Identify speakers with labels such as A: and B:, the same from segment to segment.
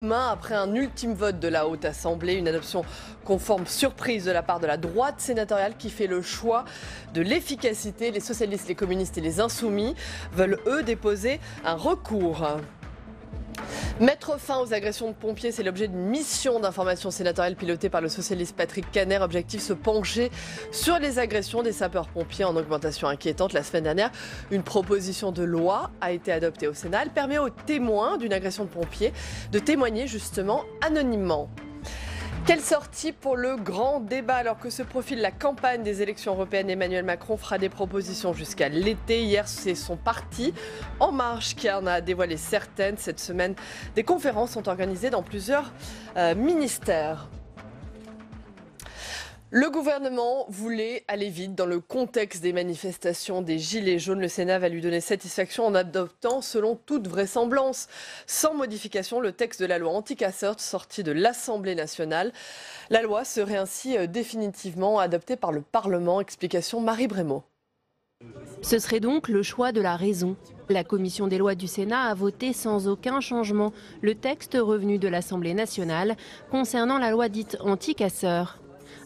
A: Demain, après un ultime vote de la Haute Assemblée, une adoption conforme surprise de la part de la droite sénatoriale qui fait le choix de l'efficacité. Les socialistes, les communistes et les insoumis veulent, eux, déposer un recours. Mettre fin aux agressions de pompiers, c'est l'objet d'une mission d'information sénatoriale pilotée par le socialiste Patrick Kanner. Objectif, se pencher sur les agressions des sapeurs-pompiers en augmentation inquiétante. La semaine dernière, une proposition de loi a été adoptée au Sénat. Elle permet aux témoins d'une agression de pompiers de témoigner justement anonymement. Quelle sortie pour le grand débat alors que se profile la campagne des élections européennes? Emmanuel Macron fera des propositions jusqu'à l'été. Hier, c'est son parti En Marche qui en a dévoilé certaines. Cette semaine, des conférences sont organisées dans plusieurs ministères. Le gouvernement voulait aller vite dans le contexte des manifestations des Gilets jaunes. Le Sénat va lui donner satisfaction en adoptant, selon toute vraisemblance, sans modification, le texte de la loi anti-casseurs sorti de l'Assemblée nationale. La loi serait ainsi définitivement adoptée par le Parlement. Explication Marie Brémaud.
B: Ce serait donc le choix de la raison. La commission des lois du Sénat a voté sans aucun changement le texte revenu de l'Assemblée nationale concernant la loi dite anti-casseurs.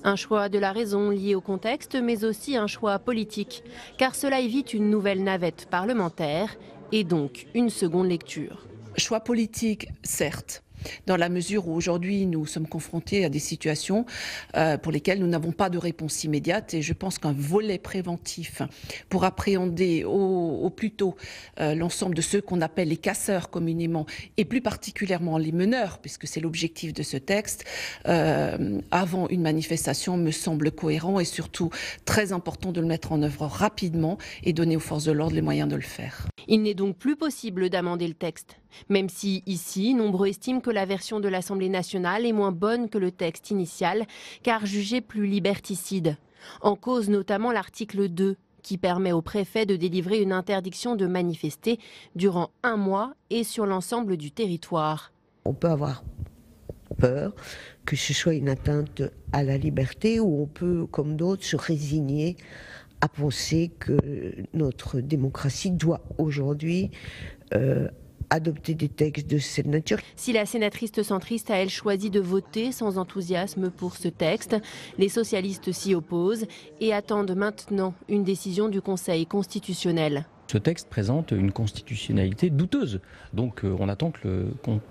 B: Un choix de la raison lié au contexte, mais aussi un choix politique, car cela évite une nouvelle navette parlementaire et donc une seconde lecture.
C: Choix politique, certes, dans la mesure où aujourd'hui nous sommes confrontés à des situations pour lesquelles nous n'avons pas de réponse immédiate, et je pense qu'un volet préventif pour appréhender au plus tôt l'ensemble de ceux qu'on appelle les casseurs communément, et plus particulièrement les meneurs, puisque c'est l'objectif de ce texte, avant une manifestation me semble cohérent et surtout très important de le mettre en œuvre rapidement et donner aux forces de l'ordre les moyens de le faire.
B: Il n'est donc plus possible d'amender le texte, même si ici, nombreux estiment que la version de l'Assemblée nationale est moins bonne que le texte initial, car jugé plus liberticide. En cause notamment l'article 2, qui permet au préfet de délivrer une interdiction de manifester durant 1 mois et sur l'ensemble du territoire.
D: On peut avoir peur que ce soit une atteinte à la liberté, ou on peut, comme d'autres, se résigner à penser que notre démocratie doit aujourd'hui adopter des textes de cette nature.
B: Si la sénatrice centriste a, elle, choisi de voter sans enthousiasme pour ce texte, les socialistes s'y opposent et attendent maintenant une décision du Conseil constitutionnel.
E: Ce texte présente une constitutionnalité douteuse. Donc on attend que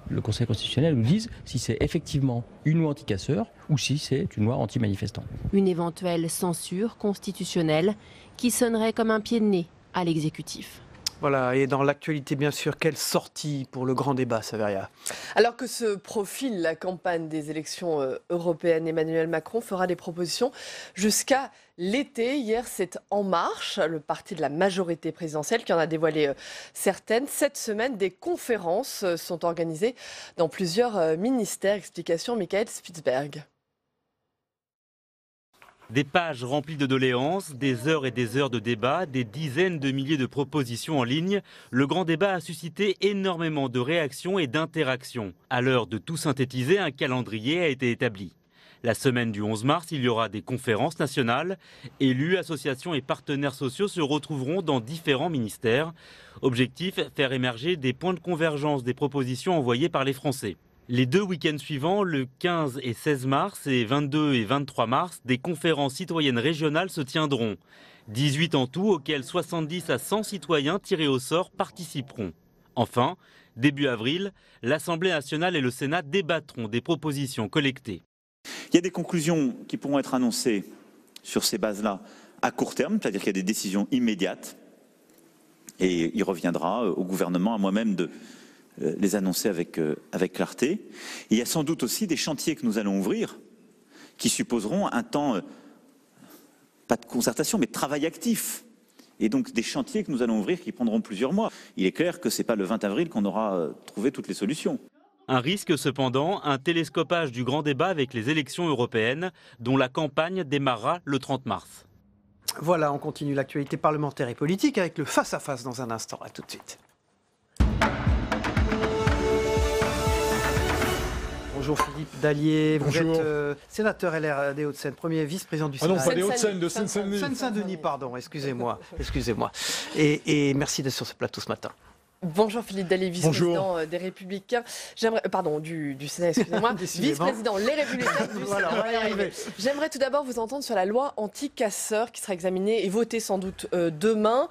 E: le Conseil constitutionnel nous dise si c'est effectivement une loi anti-casseurs ou si c'est une loi anti-manifestants.
B: Une éventuelle censure constitutionnelle qui sonnerait comme un pied de nez à l'exécutif.
F: Voilà, et dans l'actualité, bien sûr, quelle sortie pour le grand débat, Saveria?
A: Alors que se profile la campagne des élections européennes, Emmanuel Macron fera des propositions jusqu'à l'été. Hier, c'est En Marche, le parti de la majorité présidentielle, qui en a dévoilé certaines. Cette semaine, des conférences sont organisées dans plusieurs ministères. Explication Michael Spitzberg.
G: Des pages remplies de doléances, des heures et des heures de débat, des dizaines de milliers de propositions en ligne. Le grand débat a suscité énormément de réactions et d'interactions. À l'heure de tout synthétiser, un calendrier a été établi. La semaine du 11 mars, il y aura des conférences nationales. Élus, associations et partenaires sociaux se retrouveront dans différents ministères. Objectif, faire émerger des points de convergence des propositions envoyées par les Français. Les 2 week-ends suivants, le 15 et 16 mars et 22 et 23 mars, des conférences citoyennes régionales se tiendront. 18 en tout, auxquelles 70 à 100 citoyens tirés au sort participeront. Enfin, début avril, l'Assemblée nationale et le Sénat débattront des propositions collectées.
H: Il y a des conclusions qui pourront être annoncées sur ces bases-là à court terme, c'est-à-dire qu'il y a des décisions immédiates. Et il reviendra au gouvernement, à moi-même, de les annoncer avec clarté. Et il y a sans doute aussi des chantiers que nous allons ouvrir qui supposeront un temps, pas de concertation, mais de travail actif. Et donc des chantiers que nous allons ouvrir qui prendront plusieurs mois. Il est clair que ce n'est pas le 20 avril qu'on aura trouvé toutes les solutions.
G: Un risque cependant, un télescopage du grand débat avec les élections européennes, dont la campagne démarrera le 30 mars.
F: Voilà, on continue l'actualité parlementaire et politique avec le face-à-face dans un instant. À tout de suite. Bonjour Philippe Dallier, vous êtes sénateur LR des Hauts-de-Seine, premier vice-président du Sénat.
I: Ah non, pas des Hauts-de-Seine, de Seine-Saint-Denis.
F: Seine-Saint-Denis, pardon, excusez-moi. Et merci d'être sur ce plateau ce matin.
A: Bonjour Philippe Dallier, vice-président des Républicains. Du Sénat, excusez-moi. Vice-président Les Républicains du Sénat. On va y arriver. J'aimerais tout d'abord vous entendre sur la loi anti-casseurs qui sera examinée et votée sans doute demain.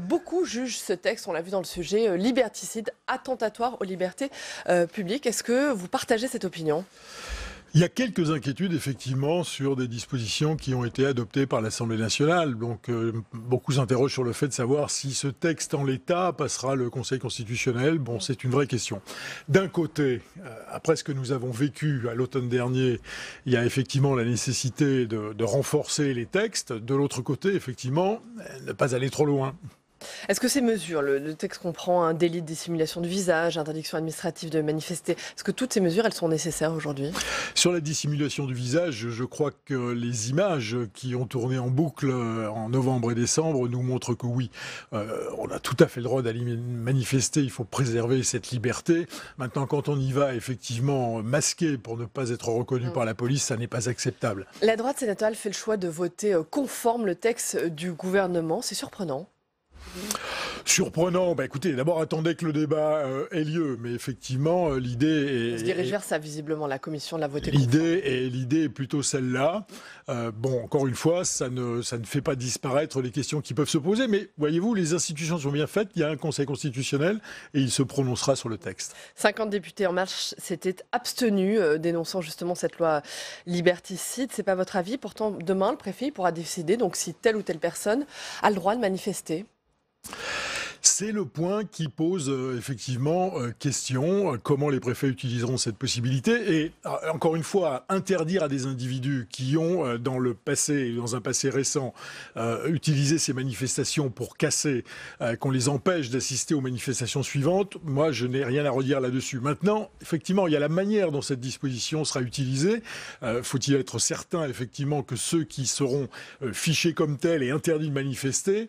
A: Beaucoup jugent ce texte, on l'a vu dans le sujet, liberticide, attentatoire aux libertés publiques. Est-ce que vous partagez cette opinion ?
I: Il y a quelques inquiétudes, effectivement, sur des dispositions qui ont été adoptées par l'Assemblée nationale. Donc, beaucoup s'interrogent sur le fait de savoir si ce texte, en l'état, passera le Conseil constitutionnel. Bon, c'est une vraie question. D'un côté, après ce que nous avons vécu à l'automne dernier, il y a effectivement la nécessité de renforcer les textes. De l'autre côté, effectivement, ne pas aller trop loin.
A: Est-ce que ces mesures, le texte comprend un délit de dissimulation du visage, interdiction administrative de manifester, est-ce que toutes ces mesures, elles sont nécessaires aujourd'hui ?
I: Sur la dissimulation du visage, je crois que les images qui ont tourné en boucle en novembre et décembre nous montrent que oui, on a tout à fait le droit d'aller manifester, il faut préserver cette liberté. Maintenant, quand on y va effectivement masqué pour ne pas être reconnu par la police, ça n'est pas acceptable.
A: La droite sénatoriale fait le choix de voter conforme le texte du gouvernement, c'est surprenant.
I: Surprenant, écoutez, d'abord attendez que le débat ait lieu, mais effectivement l'idée est...
A: On se dirige vers ça, visiblement, la commission de la voter.
I: L'idée est plutôt celle-là. Encore une fois, ça ne fait pas disparaître les questions qui peuvent se poser, mais voyez-vous, les institutions sont bien faites, il y a un Conseil constitutionnel et il se prononcera sur le texte.
A: 50 députés En Marche s'étaient abstenus, dénonçant justement cette loi liberticide. C'est pas votre avis? Pourtant, demain, le préfet pourra décider donc si telle ou telle personne a le droit de manifester.
I: C'est le point qui pose effectivement question, comment les préfets utiliseront cette possibilité. Et encore une fois, interdire à des individus qui ont dans un passé récent, utilisé ces manifestations pour casser, qu'on les empêche d'assister aux manifestations suivantes, moi je n'ai rien à redire là-dessus. Maintenant, effectivement, il y a la manière dont cette disposition sera utilisée. Faut-il être certain effectivement que ceux qui seront fichés comme tels et interdits de manifester,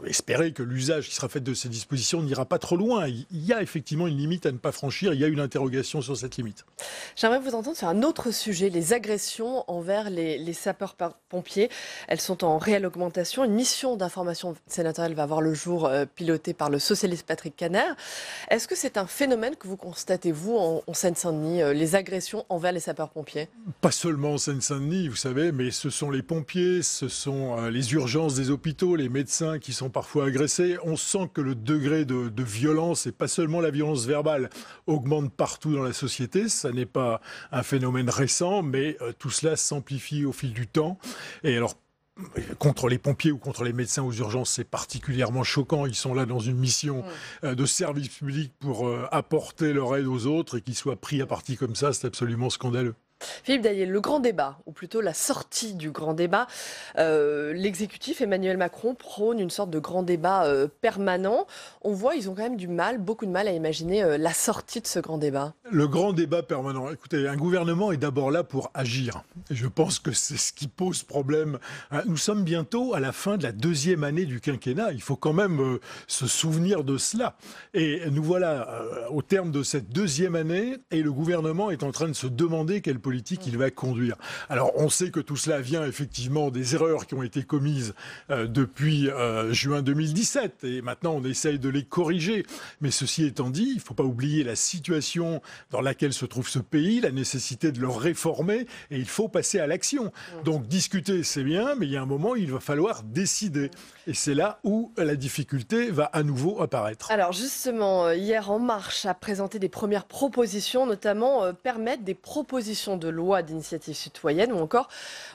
I: espérer que l'usage qui sera fait de ces dispositions n'ira pas trop loin. Il y a effectivement une limite à ne pas franchir, il y a une interrogation sur cette limite.
A: J'aimerais vous entendre sur un autre sujet, les agressions envers les sapeurs-pompiers. Elles sont en réelle augmentation. Une mission d'information sénatoriale va voir le jour, pilotée par le socialiste Patrick Kanner. Est-ce que c'est un phénomène que vous constatez, vous, en Seine-Saint-Denis, les agressions envers les sapeurs-pompiers? Pas
I: seulement en Seine-Saint-Denis, vous savez, mais ce sont les pompiers, ce sont les urgences des hôpitaux, les médecins qui sont parfois agressés. On sent que le degré de violence, et pas seulement la violence verbale, augmente partout dans la société. Ça n'est pas un phénomène récent, mais tout cela s'amplifie au fil du temps. Et alors, contre les pompiers ou contre les médecins aux urgences, c'est particulièrement choquant. Ils sont là dans une mission de service public pour apporter leur aide aux autres, et qu'ils soient pris à partie comme ça, c'est absolument scandaleux.
A: Philippe Dallier, le grand débat, ou plutôt la sortie du grand débat, l'exécutif Emmanuel Macron prône une sorte de grand débat permanent. On voit, ils ont quand même beaucoup de mal à imaginer la sortie de ce grand débat.
I: Le grand débat permanent, écoutez, un gouvernement est d'abord là pour agir. Et je pense que c'est ce qui pose problème. Nous sommes bientôt à la fin de la deuxième année du quinquennat. Il faut quand même se souvenir de cela. Et nous voilà au terme de cette deuxième année, et le gouvernement est en train de se demander quelle politique il va conduire. Alors, on sait que tout cela vient effectivement des erreurs qui ont été commises depuis juin 2017, et maintenant on essaye de les corriger. Mais ceci étant dit, il ne faut pas oublier la situation dans laquelle se trouve ce pays, la nécessité de le réformer, et il faut passer à l'action. Donc discuter, c'est bien, mais il y a un moment, il va falloir décider. Et c'est là où la difficulté va à nouveau apparaître.
A: Alors justement, hier, En Marche a présenté des premières propositions, notamment permettre des propositions de loi d'initiative citoyenne, ou encore,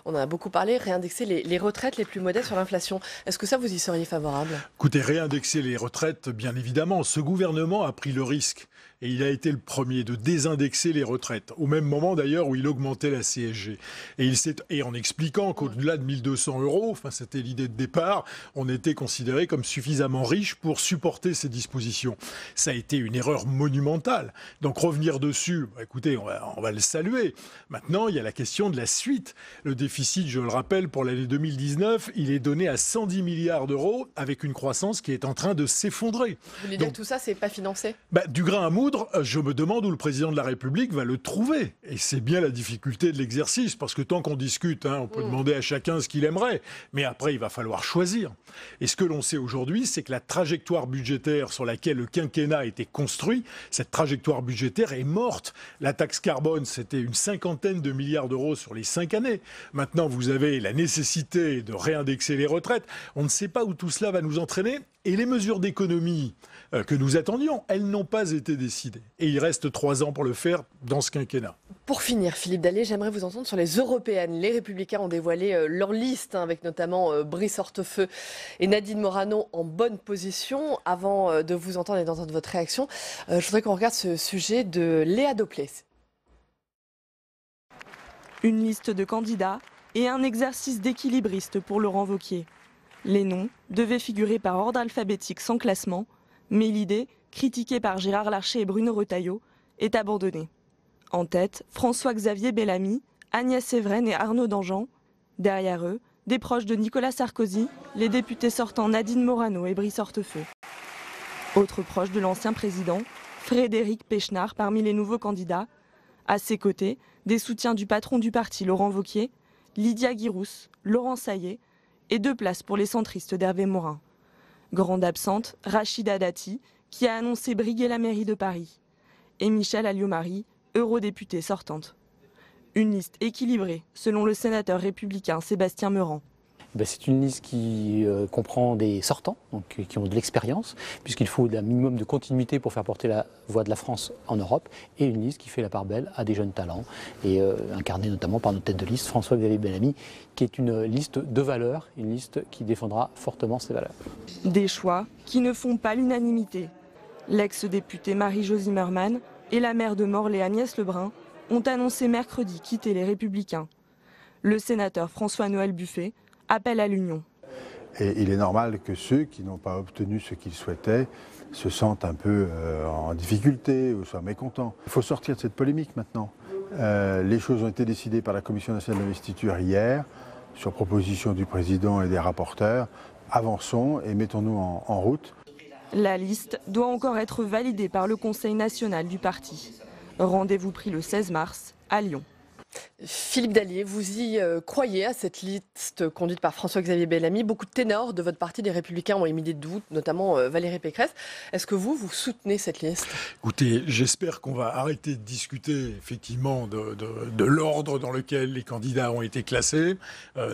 A: on en a beaucoup parlé, réindexer les retraites les plus modestes sur l'inflation. Est-ce que ça, vous y seriez favorable?
I: Écoutez, réindexer les retraites, bien évidemment. Ce gouvernement a pris le risque, et il a été le premier de désindexer les retraites, au même moment d'ailleurs où il augmentait la CSG. Et en expliquant qu'au-delà de 1 200 €, enfin c'était l'idée de départ, on était considéré comme suffisamment riche pour supporter ces dispositions. Ça a été une erreur monumentale. Donc revenir dessus, écoutez, on va le saluer. Maintenant, il y a la question de la suite. Le déficit, je le rappelle, pour l'année 2019, il est donné à 110 milliards d'euros, avec une croissance qui est en train de s'effondrer.
A: Vous voulez dire que tout ça, c'est pas financé?
I: Du grain à moudre, résoudre. Je me demande où le président de la République va le trouver. Et c'est bien la difficulté de l'exercice, parce que tant qu'on discute, on peut demander à chacun ce qu'il aimerait, mais après, il va falloir choisir. Et ce que l'on sait aujourd'hui, c'est que la trajectoire budgétaire sur laquelle le quinquennat a été construit, cette trajectoire budgétaire est morte. La taxe carbone, c'était une 50aine de milliards d'euros sur les 5 années. Maintenant, vous avez la nécessité de réindexer les retraites. On ne sait pas où tout cela va nous entraîner. Et les mesures d'économie que nous attendions, elles n'ont pas été décidées. Et il reste 3 ans pour le faire dans ce quinquennat.
A: Pour finir, Philippe Dallier, j'aimerais vous entendre sur les européennes. Les Républicains ont dévoilé leur liste, avec notamment Brice Hortefeux et Nadine Morano en bonne position. Avant de vous entendre et d'entendre votre réaction, je voudrais qu'on regarde ce sujet de Léa Doplé.
J: Une liste de candidats et un exercice d'équilibriste pour Laurent Wauquiez. Les noms devaient figurer par ordre alphabétique sans classement, mais l'idée, critiquée par Gérard Larcher et Bruno Retailleau, est abandonnée. En tête, François-Xavier Bellamy, Agnès Séveraine et Arnaud Danjean. Derrière eux, des proches de Nicolas Sarkozy, les députés sortants Nadine Morano et Brice Hortefeux. Autres proches de l'ancien président, Frédéric Pechnard parmi les nouveaux candidats. À ses côtés, des soutiens du patron du parti Laurent Wauquiez, Lydia Guirousse, Laurent Saillet et 2 places pour les centristes d'Hervé Morin. Grande absente, Rachida Dati, qui a annoncé briguer la mairie de Paris, et Michèle Alliot-Marie, eurodéputée sortante. Une liste équilibrée, selon le sénateur républicain Sébastien Meurant.
K: C'est une liste qui comprend des sortants, donc qui ont de l'expérience, puisqu'il faut un minimum de continuité pour faire porter la voix de la France en Europe, et une liste qui fait la part belle à des jeunes talents, et incarnée notamment par notre tête de liste, François-Xavier Bellamy, qui est une liste de valeurs, une liste qui défendra fortement ces valeurs.
J: Des choix qui ne font pas l'unanimité. L'ex-députée Marie-Jo Zimmermann et la maire de Morlaix Agnès Lebrun ont annoncé mercredi quitter les Républicains. Le sénateur François-Noël Buffet appelle à l'union.
L: Et il est normal que ceux qui n'ont pas obtenu ce qu'ils souhaitaient se sentent un peu en difficulté ou soient mécontents. Il faut sortir de cette polémique maintenant. Les choses ont été décidées par la Commission nationale d'investiture hier, sur proposition du président et des rapporteurs. Avançons et mettons-nous en route.
J: La liste doit encore être validée par le Conseil national du parti. Rendez-vous pris le 16 mars à Lyon.
A: Philippe Dallier, vous y croyez à cette liste conduite par François-Xavier Bellamy? Beaucoup de ténors de votre parti, des Républicains, ont émis des doutes, notamment Valérie Pécresse. Est-ce que vous soutenez cette liste?
I: Écoutez, j'espère qu'on va arrêter de discuter effectivement de l'ordre dans lequel les candidats ont été classés.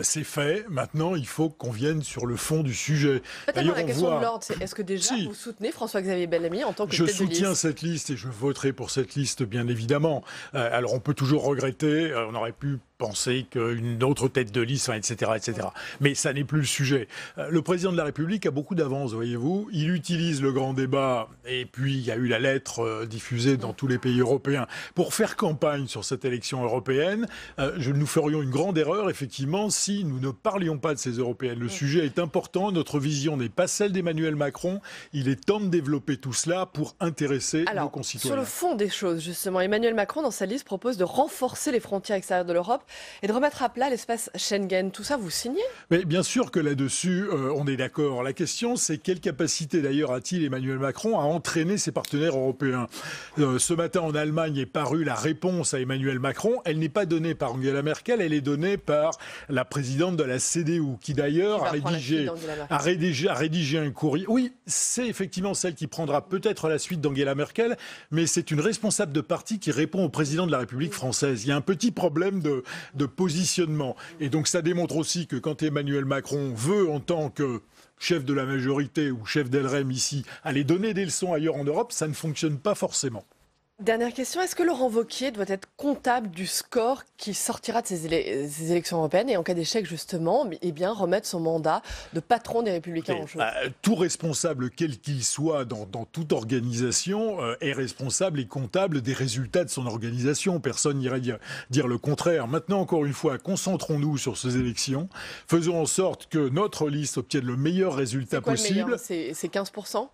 I: C'est fait. Maintenant, il faut qu'on vienne sur le fond du sujet.
A: D'ailleurs, la question de l'ordre, c'est est-ce que déjà vous soutenez François-Xavier Bellamy en tant que tête de liste?
I: Je soutiens cette liste et je voterai pour cette liste, bien évidemment. Alors, on peut toujours regretter. On aurait pu penser qu'une autre tête de liste, etc., etc. Mais ça n'est plus le sujet. Le président de la République a beaucoup d'avance, voyez-vous. Il utilise le grand débat, et puis il y a eu la lettre diffusée dans tous les pays européens pour faire campagne sur cette élection européenne. Nous ferions une grande erreur, effectivement, si nous ne parlions pas de ces européennes. Le sujet est important, notre vision n'est pas celle d'Emmanuel Macron. Il est temps de développer tout cela pour intéresser nos concitoyens.
A: Sur le fond des choses, justement, Emmanuel Macron, dans sa liste, propose de renforcer les frontières extérieures de l'Europe et de remettre à plat l'espace Schengen. Tout ça, vous signez?
I: Mais bien sûr que là-dessus, on est d'accord. La question, c'est quelle capacité d'ailleurs a-t-il Emmanuel Macron à entraîner ses partenaires européens? Ce matin, en Allemagne, est parue la réponse à Emmanuel Macron. Elle n'est pas donnée par Angela Merkel, elle est donnée par la présidente de la CDU, qui d'ailleurs a rédigé un courrier. Oui, c'est effectivement celle qui prendra peut-être la suite d'Angela Merkel, mais c'est une responsable de parti qui répond au président de la République française. Il y a un petit problème de positionnement. Et donc ça démontre aussi que quand Emmanuel Macron veut, en tant que chef de la majorité ou chef d'LREM ici, aller donner des leçons ailleurs en Europe, ça ne fonctionne pas forcément.
A: Dernière question, est-ce que Laurent Wauquiez doit être comptable du score qui sortira de ces élections européennes et en cas d'échec justement, remettre son mandat de patron des Républicains en jeu?
I: Tout responsable, quel qu'il soit dans toute organisation, est responsable et comptable des résultats de son organisation. Personne n'irait dire le contraire. Maintenant, encore une fois, concentrons-nous sur ces élections. Faisons en sorte que notre liste obtienne le meilleur résultat possible.
A: C'est 15%?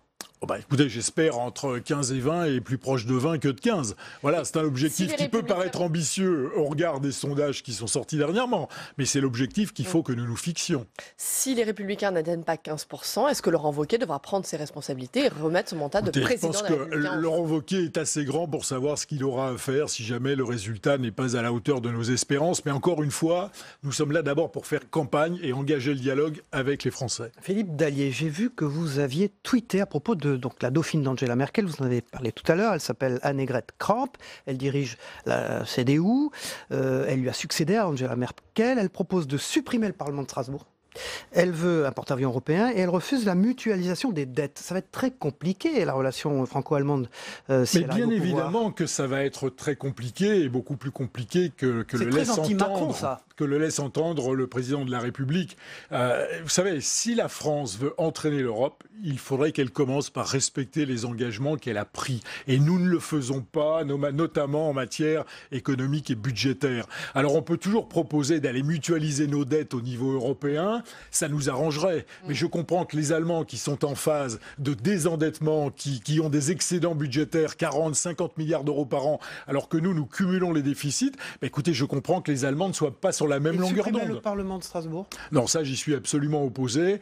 I: Écoutez, j'espère entre 15 et 20 et plus proche de 20 que de 15. Voilà, c'est un objectif qui peut paraître ambitieux au regard des sondages qui sont sortis dernièrement, mais c'est l'objectif qu'il faut que nous nous fixions.
A: Si les Républicains n'atteignent pas 15%, est-ce que Laurent Wauquiez devra prendre ses responsabilités et remettre son mandat de président des Républicains?
I: Je pense que Laurent Wauquiez est assez grand pour savoir ce qu'il aura à faire si jamais le résultat n'est pas à la hauteur de nos espérances. Mais encore une fois, nous sommes là d'abord pour faire campagne et engager le dialogue avec les Français.
F: Philippe Dallier, j'ai vu que vous aviez tweeté à propos de la dauphine d'Angela Merkel. Vous en avez parlé tout à l'heure. Elle s'appelle Annegret Kramp. Elle dirige la CDU. Elle lui a succédé à Angela Merkel. Elle propose de supprimer le Parlement de Strasbourg. Elle veut un porte-avions européen et elle refuse la mutualisation des dettes. Ça va être très compliqué, la relation franco-allemande.
I: Mais bien évidemment que ça va être très compliqué et beaucoup plus compliqué que le laisse entendre le président de la République. Vous savez, si la France veut entraîner l'Europe, il faudrait qu'elle commence par respecter les engagements qu'elle a pris. Et nous ne le faisons pas, notamment en matière économique et budgétaire. Alors on peut toujours proposer d'aller mutualiser nos dettes au niveau européen. Ça nous arrangerait. Mais je comprends que les Allemands qui sont en phase de désendettement, qui ont des excédents budgétaires, 40, 50 milliards d'euros par an, alors que nous cumulons les déficits, écoutez, je comprends que les Allemands ne soient pas sur la même longueur d'onde.
F: Le Parlement de Strasbourg ?
I: Non, ça, j'y suis absolument opposé.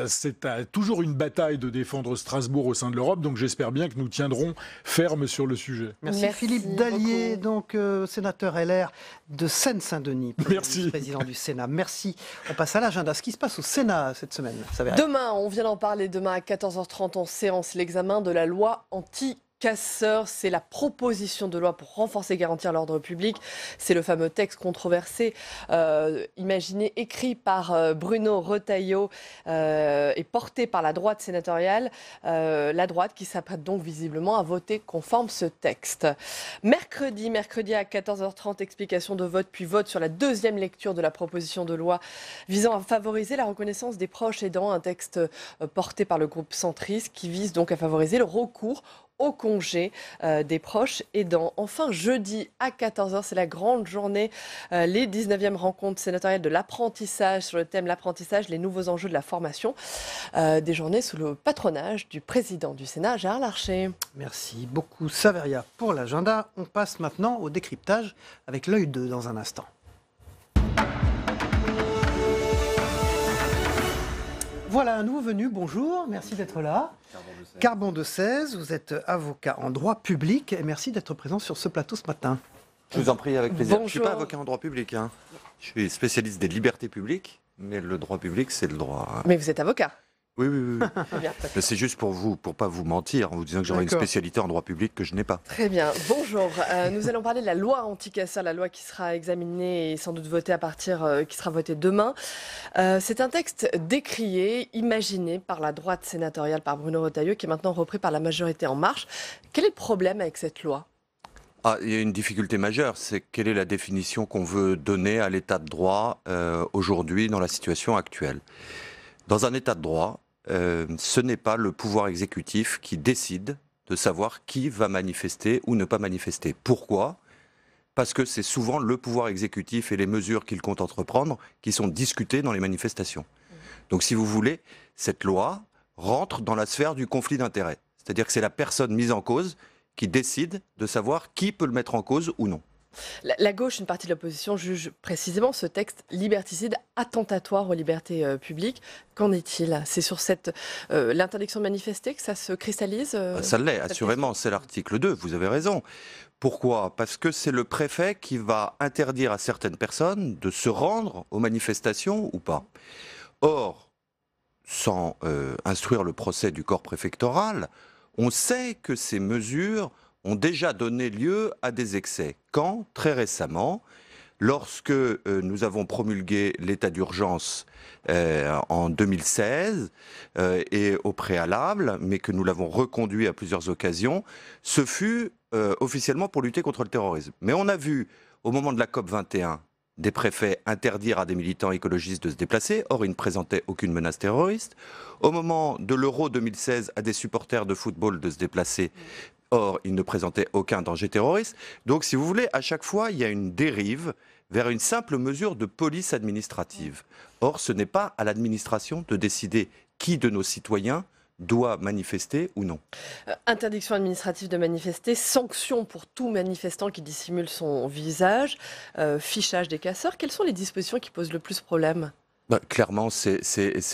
I: C'est toujours une bataille de défendre Strasbourg au sein de l'Europe, donc j'espère bien que nous tiendrons ferme sur le sujet.
F: Merci Philippe Dallier, donc sénateur LR de Seine-Saint-Denis, président du Sénat. Merci. On passe à l'agenda. Ce qui se passe au Sénat cette semaine,
A: demain, on vient d'en parler, demain à 14h30 en séance, l'examen de la loi anti-casseurs. C'est la proposition de loi pour renforcer et garantir l'ordre public. C'est le fameux texte controversé, imaginé, écrit par Bruno Retailleau et porté par la droite sénatoriale. La droite qui s'apprête donc visiblement à voter conforme ce texte. Mercredi à 14h30, explication de vote, puis vote sur la deuxième lecture de la proposition de loi visant à favoriser la reconnaissance des proches aidants. Un texte porté par le groupe centriste qui vise donc à favoriser le recours au congé des proches aidants. Enfin, jeudi à 14h, c'est la grande journée, les 19e rencontres sénatoriales de l'apprentissage sur le thème l'apprentissage, les nouveaux enjeux de la formation. Des journées sous le patronage du président du Sénat, Gérard Larcher.
F: Merci beaucoup, Saveria, pour l'agenda. On passe maintenant au décryptage avec l'œil 2 dans un instant. Voilà un nouveau venu, bonjour, merci d'être là. Carbon de 16, vous êtes avocat en droit public et merci d'être présent sur ce plateau ce matin.
M: Je vous en prie, avec plaisir.
A: Bonjour.
M: Je ne suis pas avocat en droit public, hein. Je suis spécialiste des libertés publiques, mais le droit public, c'est le droit. Hein.
A: Mais vous êtes avocat.
M: Oui. Mais c'est juste pour pas vous mentir en vous disant que j'aurais une spécialité en droit public que je n'ai pas.
A: Très bien. Bonjour. Nous allons parler de la loi anti-casseurs, la loi qui sera examinée et sans doute votée qui sera votée demain. C'est un texte décrié, imaginé par la droite sénatoriale, par Bruno Retailleau, qui est maintenant repris par la majorité En Marche. Quel est le problème avec cette loi ?
M: Il y a une difficulté majeure, c'est quelle est la définition qu'on veut donner à l'état de droit aujourd'hui dans la situation actuelle. Dans un état de droit, ce n'est pas le pouvoir exécutif qui décide de savoir qui va manifester ou ne pas manifester. Pourquoi ? Parce que c'est souvent le pouvoir exécutif et les mesures qu'il compte entreprendre qui sont discutées dans les manifestations. Donc si vous voulez, cette loi rentre dans la sphère du conflit d'intérêts. C'est-à-dire que c'est la personne mise en cause qui décide de savoir qui peut le mettre en cause ou non.
A: La gauche, une partie de l'opposition, juge précisément ce texte liberticide, attentatoire aux libertés publiques. Qu'en est-il ? C'est sur l'interdiction de manifester que ça se cristallise
M: Ça l'est, assurément, c'est l'article 2, vous avez raison. Pourquoi ? Parce que c'est le préfet qui va interdire à certaines personnes de se rendre aux manifestations ou pas. Or, sans instruire le procès du corps préfectoral, on sait que ces mesures ont déjà donné lieu à des excès. Quand ? Très récemment, lorsque nous avons promulgué l'état d'urgence en 2016 et au préalable, mais que nous l'avons reconduit à plusieurs occasions, ce fut officiellement pour lutter contre le terrorisme. Mais on a vu, au moment de la COP21, des préfets interdire à des militants écologistes de se déplacer, or ils ne présentaient aucune menace terroriste. Au moment de l'Euro 2016, à des supporters de football de se déplacer, or ils ne présentaient aucun danger terroriste. Donc si vous voulez, à chaque fois, il y a une dérive vers une simple mesure de police administrative. Or, ce n'est pas à l'administration de décider qui de nos citoyens doit manifester ou non.
A: Interdiction administrative de manifester, sanction pour tout manifestant qui dissimule son visage, fichage des casseurs. Quelles sont les dispositions qui posent le plus problème ?
M: Clairement, c'est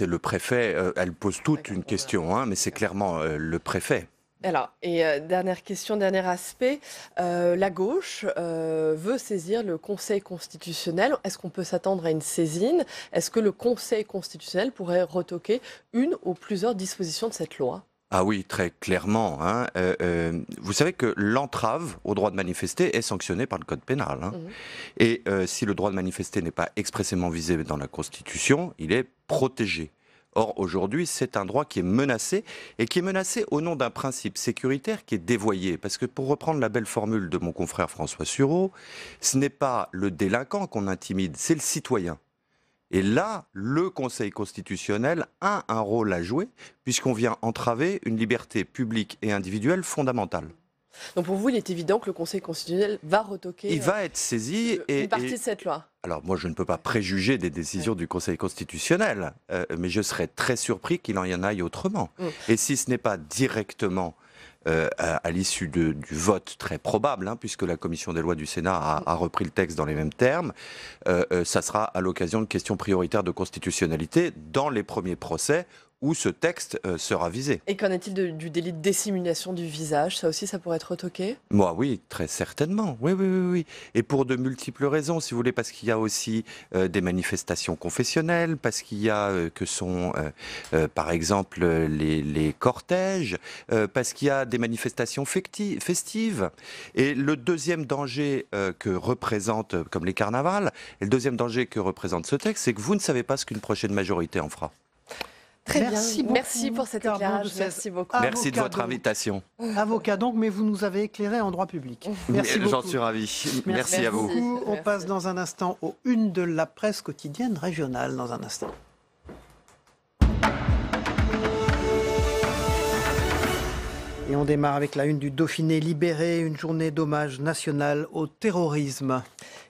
M: le préfet. Elle pose toute une question, hein, mais c'est clairement le préfet.
A: Alors, et dernière question, dernier aspect, la gauche veut saisir le Conseil constitutionnel. Est-ce qu'on peut s'attendre à une saisine ? Est-ce que le Conseil constitutionnel pourrait retoquer une ou plusieurs dispositions de cette loi ?
M: Ah oui, très clairement. Hein. Vous savez que l'entrave au droit de manifester est sanctionnée par le code pénal. Hein. Et si le droit de manifester n'est pas expressément visé dans la Constitution, il est protégé. Or, aujourd'hui, c'est un droit qui est menacé, et qui est menacé au nom d'un principe sécuritaire qui est dévoyé. Parce que, pour reprendre la belle formule de mon confrère François Sureau, ce n'est pas le délinquant qu'on intimide, c'est le citoyen. Et là, le Conseil constitutionnel a un rôle à jouer, puisqu'on vient entraver une liberté publique et individuelle fondamentale.
A: Donc pour vous, il est évident que le Conseil constitutionnel va retoquer
M: il va être saisi
A: une partie de cette loi.
M: Alors moi, je ne peux pas préjuger des décisions du Conseil constitutionnel, mais je serais très surpris qu'il en y en aille autrement. Et si ce n'est pas directement à l'issue du vote très probable, hein, puisque la commission des lois du Sénat a repris le texte dans les mêmes termes, ça sera à l'occasion de questions prioritaires de constitutionnalité dans les premiers procès où ce texte sera visé.
A: Et qu'en est-il du délit de dissimulation du visage ? Ça aussi, ça pourrait être retoqué ?
M: Moi, oui, très certainement. Oui. Et pour de multiples raisons, si vous voulez, parce qu'il y a aussi des manifestations confessionnelles, parce qu'il y a par exemple, les cortèges, parce qu'il y a des manifestations festives. Et le deuxième danger que représente, comme les carnavals, et le deuxième danger que représente ce texte, c'est que vous ne savez pas ce qu'une prochaine majorité en fera.
A: Très bien, merci pour cet éclairage, merci beaucoup.
M: Merci de votre invitation.
F: Avocat donc, mais vous nous avez éclairé en droit public. Merci beaucoup.
M: J'en suis ravi. Merci à vous.
F: On passe dans un instant aux unes de la presse quotidienne régionale, dans un instant. Et on démarre avec la une du Dauphiné libéré, une journée d'hommage national au terrorisme.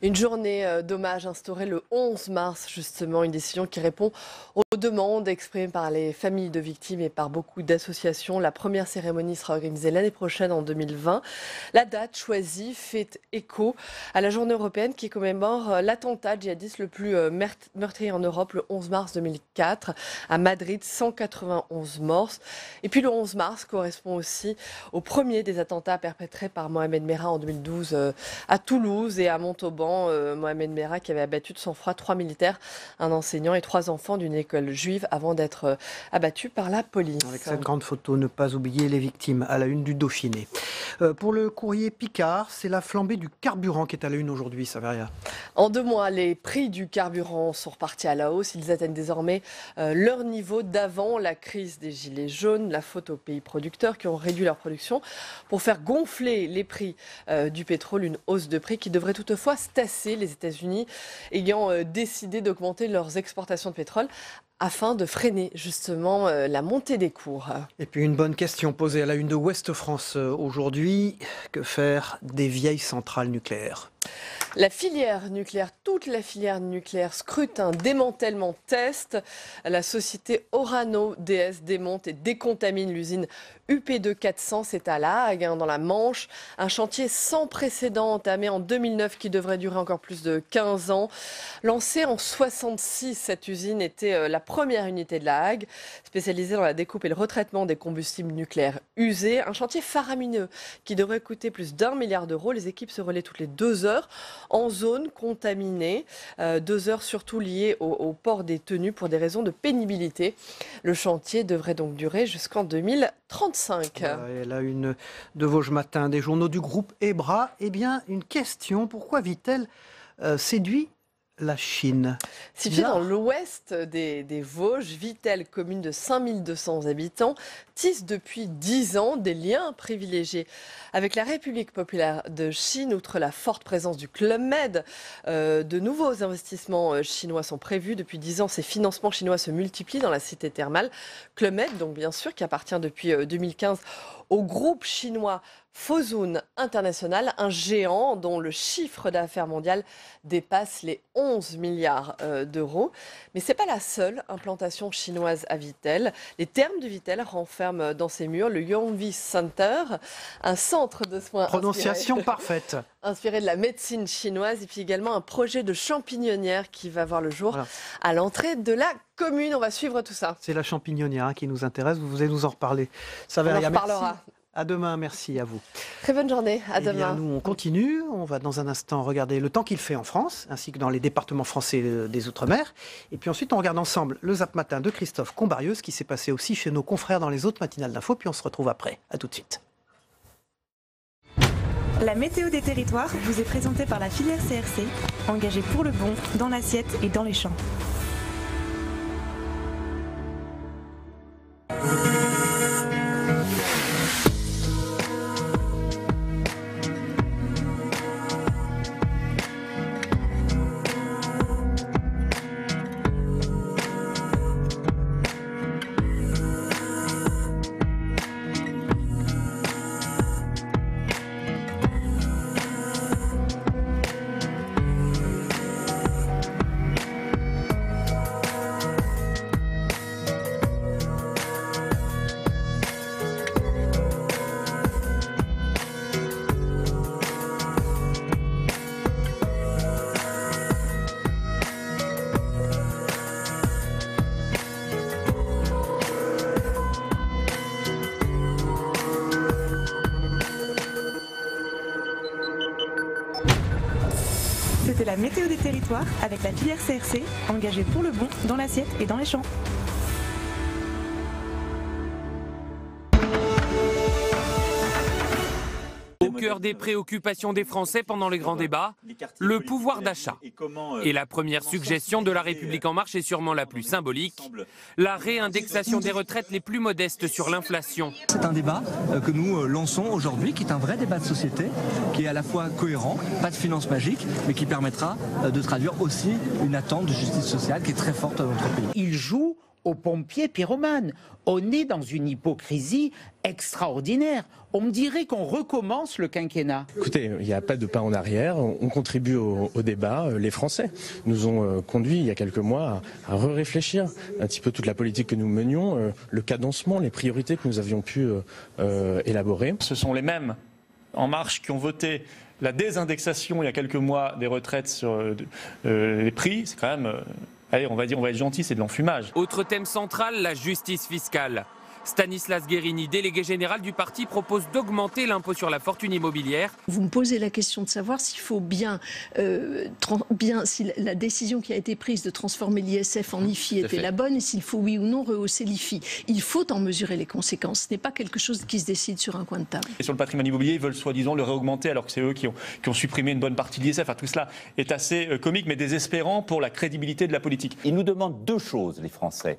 A: Une journée d'hommage instaurée le 11 mars, justement, une décision qui répond aux demandes exprimées par les familles de victimes et par beaucoup d'associations. La première cérémonie sera organisée l'année prochaine, en 2020. La date choisie fait écho à la journée européenne qui commémore l'attentat djihadiste le plus meurtrier en Europe, le 11 mars 2004, à Madrid, 191 morts. Et puis le 11 mars correspond aussi au premier des attentats perpétrés par Mohamed Merah en 2012 à Toulouse et à Montauban. Mohamed Merah qui avait abattu de sang-froid 3 militaires, un enseignant et 3 enfants d'une école juive avant d'être abattu par la police.
F: Avec cette grande photo, ne pas oublier les victimes à la une du Dauphiné. Pour le courrier Picard, c'est la flambée du carburant qui est à la une aujourd'hui, Saveria.
A: En 2 mois, les prix du carburant sont repartis à la hausse. Ils atteignent désormais leur niveau d'avant la crise des gilets jaunes. La faute aux pays producteurs qui ont réduit leur production pour faire gonfler les prix du pétrole. Une hausse de prix qui devrait toutefois se tasser, les États-Unis ayant décidé d'augmenter leurs exportations de pétrole afin de freiner justement la montée des cours.
F: Et puis une bonne question posée à la une de Ouest France aujourd'hui. Que faire des vieilles centrales nucléaires ?
A: La filière nucléaire, toute la filière nucléaire, scrutin, démantèlement, test. La société Orano DS démonte et décontamine l'usine UP2 400, c'est à La Hague, dans la Manche. Un chantier sans précédent entamé en 2009 qui devrait durer encore plus de 15 ans. Lancée en 1966, cette usine était la première unité de La Hague, spécialisée dans la découpe et le retraitement des combustibles nucléaires usés. Un chantier faramineux qui devrait coûter plus d'1 milliard d'euros. Les équipes se relaient toutes les 2 heures en zone contaminée. 2 heures surtout liées au port des tenues pour des raisons de pénibilité. Le chantier devrait donc durer jusqu'en 2035.
F: Et là, une de Vosges Matin, des journaux du groupe EBRA. Eh bien, une question, pourquoi Vittel séduit la Chine?
A: Située dans l'ouest des Vosges, Vittel, commune de 5200 habitants, tisse depuis 10 ans des liens privilégiés avec la République populaire de Chine. Outre la forte présence du Club Med, de nouveaux investissements chinois sont prévus. Depuis 10 ans, ces financements chinois se multiplient dans la cité thermale. Club Med, donc bien sûr, qui appartient depuis 2015 au groupe chinois Fosun International, un géant dont le chiffre d'affaires mondial dépasse les 11 milliards d'euros. Mais ce n'est pas la seule implantation chinoise à Vittel. Les Thermes de Vittel renferment dans ses murs le Yongvi Center, un centre de soins
F: parfaite.
A: Inspiré de la médecine chinoise, et puis également un projet de champignonnière qui va voir le jour à l'entrée de la commune. On va suivre tout ça.
F: C'est la champignonnière qui nous intéresse, vous allez nous en reparler.
A: On en reparlera.
F: Merci. À demain, merci à vous.
A: Très bonne journée, à demain.
F: Nous, on continue. On va dans un instant regarder le temps qu'il fait en France, ainsi que dans les départements français des Outre-mer. Et puis ensuite, on regarde ensemble le Zap Matin de Christophe Combarieux, ce qui s'est passé aussi chez nos confrères dans les autres matinales d'infos. Puis on se retrouve après. À tout de suite.
N: La météo des territoires vous est présentée par la filière CRC, engagée pour le bon, dans l'assiette et dans les champs. C'était la météo des territoires avec la filière CRC, engagée pour le bon, dans l'assiette et dans les champs.
O: Au cœur des préoccupations des Français pendant les grands débats, le pouvoir d'achat. Et la première suggestion de La République En Marche est sûrement la plus symbolique, la réindexation des retraites les plus modestes sur l'inflation.
P: C'est un débat que nous lançons aujourd'hui, qui est un vrai débat de société, qui est à la fois cohérent, pas de finances magiques, mais qui permettra de traduire aussi une attente de justice sociale qui est très forte dans notre pays.
Q: Il joue aux pompiers pyromanes. On est dans une hypocrisie extraordinaire. On me dirait qu'on recommence le quinquennat.
R: Écoutez, il n'y a pas de pas en arrière. On contribue au débat. Les Français nous ont conduits il y a quelques mois à réfléchir un petit peu toute la politique que nous menions, le cadencement, les priorités que nous avions pu élaborer.
S: Ce sont les mêmes En Marche qui ont voté la désindexation il y a quelques mois des retraites sur les prix. C'est quand même... Allez, on va être gentil, c'est de l'enfumage.
O: Autre thème central, la justice fiscale. Stanislas Guérini, délégué général du parti, propose d'augmenter l'impôt sur la fortune immobilière.
T: Vous me posez la question de savoir s'il faut si la décision qui a été prise de transformer l'ISF en IFI était la bonne et s'il faut oui ou non rehausser l'IFI. Il faut en mesurer les conséquences. Ce n'est pas quelque chose qui se décide sur un coin de table.
S: Et sur le patrimoine immobilier, ils veulent soi-disant le réaugmenter alors que c'est eux qui ont supprimé une bonne partie de l'ISF. Enfin, tout cela est assez comique mais désespérant pour la crédibilité de la politique.
U: Ils nous demandent deux choses, les Français.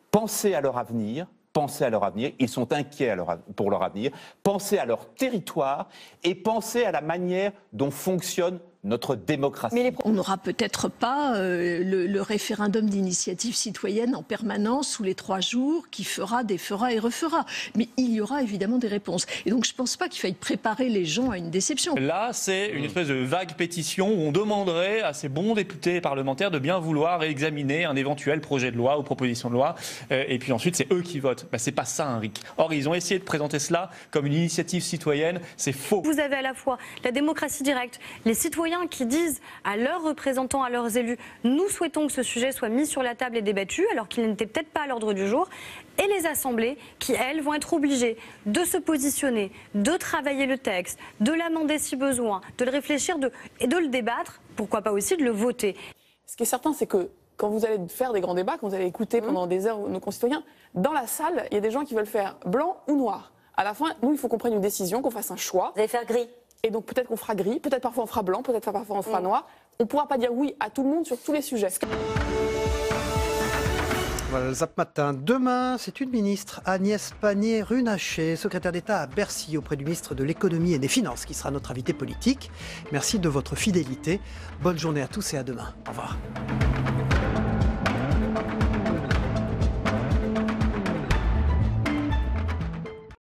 U: Penser à leur avenir. Penser à leur avenir, ils sont inquiets pour leur avenir, penser à leur territoire et penser à la manière dont fonctionne notre démocratie.
T: Mais on n'aura peut-être pas le référendum d'initiative citoyenne en permanence tous les 3 jours qui défera et refera. Mais il y aura évidemment des réponses. Et donc je ne pense pas qu'il faille préparer les gens à une déception.
S: Là, c'est une espèce de vague pétition où on demanderait à ces bons députés et parlementaires de bien vouloir examiner un éventuel projet de loi ou proposition de loi. Et puis ensuite, c'est eux qui votent. C'est pas ça, Rick. Or, ils ont essayé de présenter cela comme une initiative citoyenne. C'est faux.
V: Vous avez à la fois la démocratie directe, les citoyens qui disent à leurs représentants, à leurs élus, nous souhaitons que ce sujet soit mis sur la table et débattu, alors qu'il n'était peut-être pas à l'ordre du jour, et les assemblées qui, elles, vont être obligées de se positionner, de travailler le texte, de l'amender si besoin, de le réfléchir et de le débattre, pourquoi pas aussi de le voter.
W: Ce qui est certain, c'est que quand vous allez faire des grands débats, quand vous allez écouter pendant des heures nos concitoyens, dans la salle, il y a des gens qui veulent faire blanc ou noir. À la fin, nous, il faut qu'on prenne une décision, qu'on fasse un choix.
V: Vous allez faire gris.
W: Et donc peut-être qu'on fera gris, peut-être parfois on fera blanc, peut-être parfois on fera noir. On ne pourra pas dire oui à tout le monde sur tous les sujets.
F: Voilà le Zap Matin. Demain, c'est une ministre, Agnès Pannier-Runacher, secrétaire d'État à Bercy auprès du ministre de l'Économie et des Finances, qui sera notre invité politique. Merci de votre fidélité. Bonne journée à tous et à demain. Au revoir.